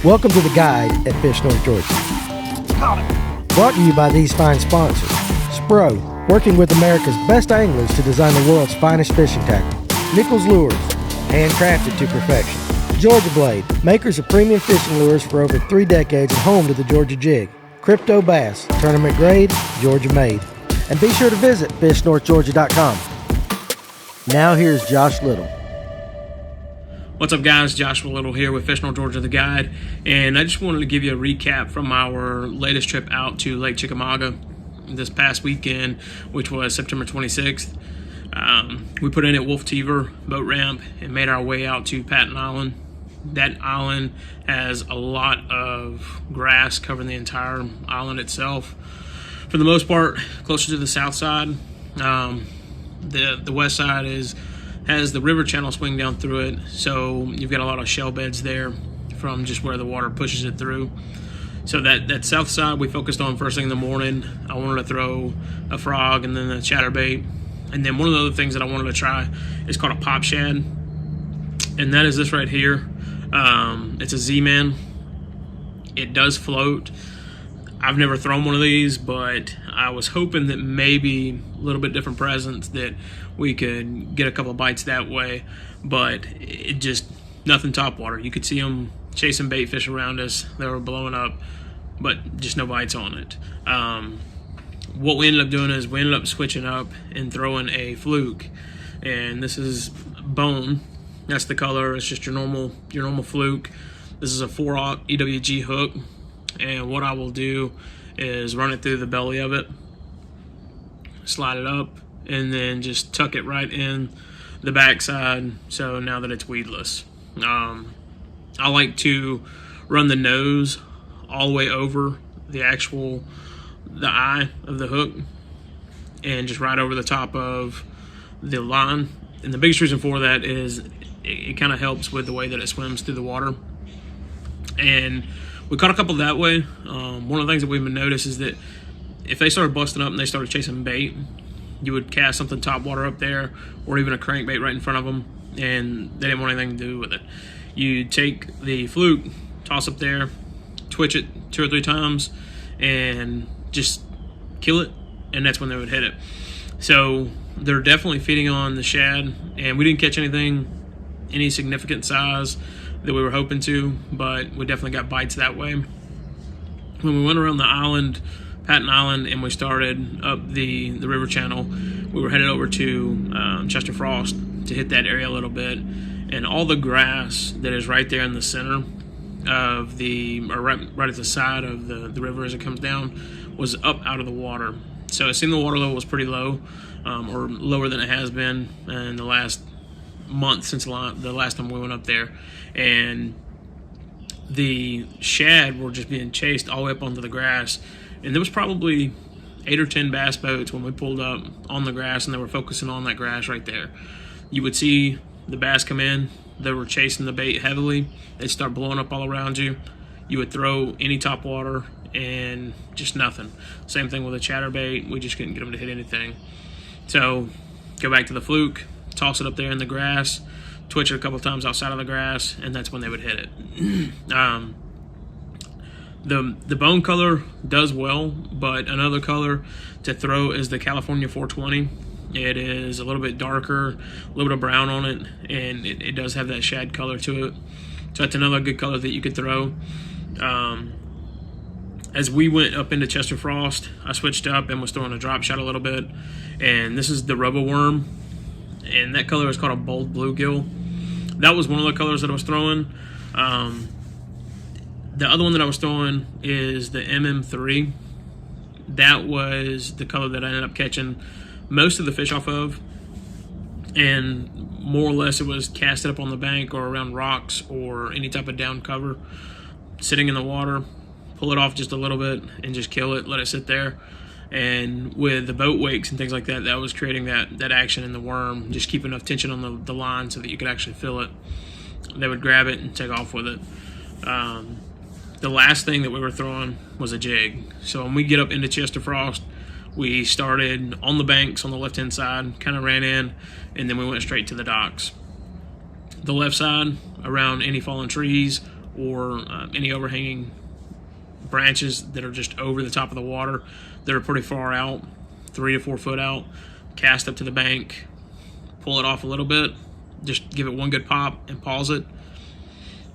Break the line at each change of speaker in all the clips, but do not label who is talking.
Welcome to The Guide at Fish North Georgia. Brought to you by these fine sponsors. SPRO, working with America's best anglers to design the world's finest fishing tackle. Nichols Lures, handcrafted to perfection. Georgia Blade, makers of premium fishing lures for over 3 decades and home to the Georgia Jig. Crypto Bass, tournament grade, Georgia made. And be sure to visit fishnorthgeorgia.com. Now here's Josh Little.
What's up, guys? Joshua Little here with Fish North Georgia, the guide, and I just wanted to give you a recap from our latest trip out to Lake Chickamauga this past weekend, which was September 26th. We put in at Wolf Teever boat ramp and made our way out to Patton Island. That island has a lot of grass covering the entire island itself. For the most part, closer to the south side. The west side has the river channel swing down through it, so you've got a lot of shell beds there from just where the water pushes it through. So that south side we focused on first thing in the morning. I wanted to throw a frog and then a chatterbait, and then one of the other things that I wanted to try is called a pop shad, and that is this right here. It's a Z-Man. It does float. I've never thrown one of these, but I was hoping that maybe a little bit different presence that we could get a couple bites that way, but it just nothing topwater. You could see them chasing bait fish around us. They were blowing up, but just no bites on it. What we ended up doing is we ended up switching up and throwing a fluke, and this is bone. That's the color. It's just your normal fluke. This is a 4/0 EWG hook. And what I will do is run it through the belly of it, slide it up, and then just tuck it right in the backside, so now that it's weedless. I like to run the nose all the way over the eye of the hook and just right over the top of the line. And the biggest reason for that is it kind of helps with the way that it swims through the water. And we caught a couple that way. One of the things that we've been noticed is that if they started busting up and they started chasing bait, you would cast something topwater up there or even a crankbait right in front of them, and they didn't want anything to do with it. You take the fluke, toss up there, twitch it 2 or 3 times, and just kill it, and that's when they would hit it. So they're definitely feeding on the shad, and we didn't catch any significant size that we were hoping to, but we definitely got bites that way. When we went around the island, Patton Island, and we started up the river channel, we were headed over to Chester Frost to hit that area a little bit, and all the grass that is right there in the center of right at the side of the river as it comes down was up out of the water. So it seemed the water level was pretty low, or lower than it has been in the last month since the last time we went up there, and the shad were just being chased all the way up onto the grass, and there was probably 8 or 10 bass boats when we pulled up on the grass, and they were focusing on that grass right there. You would see the bass come in, they were chasing the bait heavily, they'd start blowing up all around you. You would throw any top water and just nothing. Same thing with a chatterbait, we just couldn't get them to hit anything. So go back to the fluke, toss it up there in the grass, twitch it a couple times outside of the grass, and that's when they would hit it. The bone color does well, but another color to throw is the California 420. It is a little bit darker, a little bit of brown on it, and it does have that shad color to it. So that's another good color that you could throw. As we went up into Chester Frost, I switched up and was throwing a drop shot a little bit, and this is the Robo Worm, and that color is called a bold bluegill. That was one of the colors that I was throwing. The other one that I was throwing is the MM3. That was the color that I ended up catching most of the fish off of, and more or less it was casted up on the bank or around rocks or any type of down cover, sitting in the water, pull it off just a little bit and just kill it, let it sit there. And with the boat wakes and things like that, that was creating that action in the worm, just keep enough tension on the line so that you could actually feel it. They would grab it and take off with it. The last thing that we were throwing was a jig. So when we get up into Chester Frost, we started on the banks on the left-hand side, kind of ran in, and then we went straight to the docks. The left side, around any fallen trees or any overhanging branches that are just over the top of the water that are pretty far out, 3 to 4 foot out. Cast up to the bank, pull it off a little bit, just give it one good pop and pause it.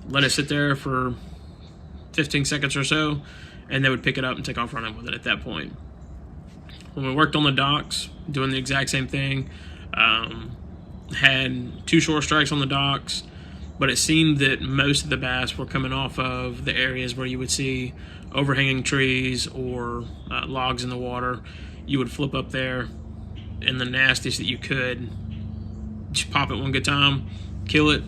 Let it sit there for 15 seconds or so, and they would pick it up and take off running with it at that point. When we worked on the docks, doing the exact same thing, had 2 shore strikes on the docks, but it seemed that most of the bass were coming off of the areas where you would see overhanging trees or logs in the water. You would flip up there, and the nastiest that you could, just pop it one good time, kill it,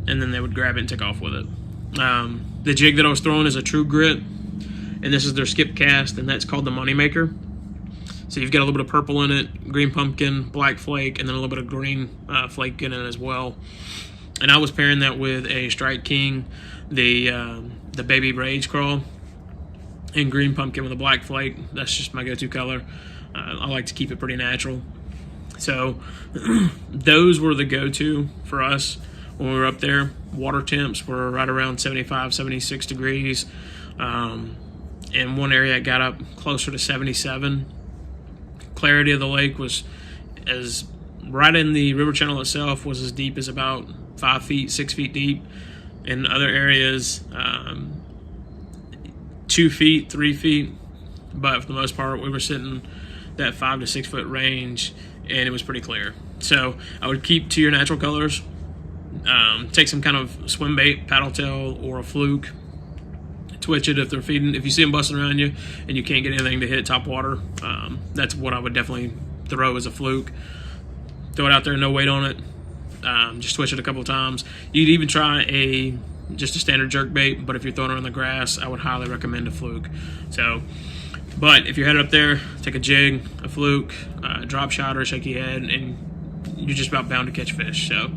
and then they would grab it and take off with it. The jig that I was throwing is a True Grit, and this is their skip cast, and that's called the Moneymaker. So you've got a little bit of purple in it, green pumpkin, black flake, and then a little bit of green flake in it as well. And I was pairing that with a Strike King, the Baby Rage Crawl, and green pumpkin with a black flake. That's just my go-to color. I like to keep it pretty natural. So those were the go-to for us when we were up there. Water temps were right around 75, 76 degrees. In one area it got up closer to 77. Clarity of the lake was as right in the river channel itself was as deep as about 5 feet, 6 feet deep. In other areas, 2 feet, 3 feet. But for the most part, we were sitting that 5 to 6 foot range, and it was pretty clear. So I would keep to your natural colors. Take some kind of swim bait, paddle tail, or a fluke. Twitch it if they're feeding. If you see them busting around you and you can't get anything to hit top water, that's what I would definitely throw as a fluke. Throw it out there, no weight on it. Just twitch it a couple of times. You'd even try just a standard jerk bait, but if you're throwing it on the grass, I would highly recommend a fluke. So, but if you're headed up there, take a jig, a fluke, drop shot or a shaky head, and you're just about bound to catch fish. So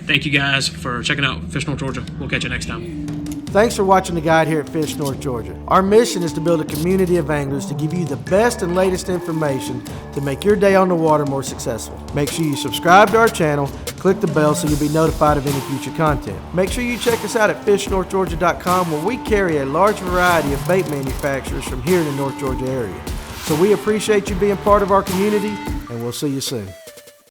thank you guys for checking out Fish North Georgia. We'll catch you next time.
Thanks for watching the guide here at Fish North Georgia. Our mission is to build a community of anglers to give you the best and latest information to make your day on the water more successful. Make sure you subscribe to our channel, click the bell so you'll be notified of any future content. Make sure you check us out at fishnorthgeorgia.com, where we carry a large variety of bait manufacturers from here in the North Georgia area. So we appreciate you being part of our community, and we'll see you soon.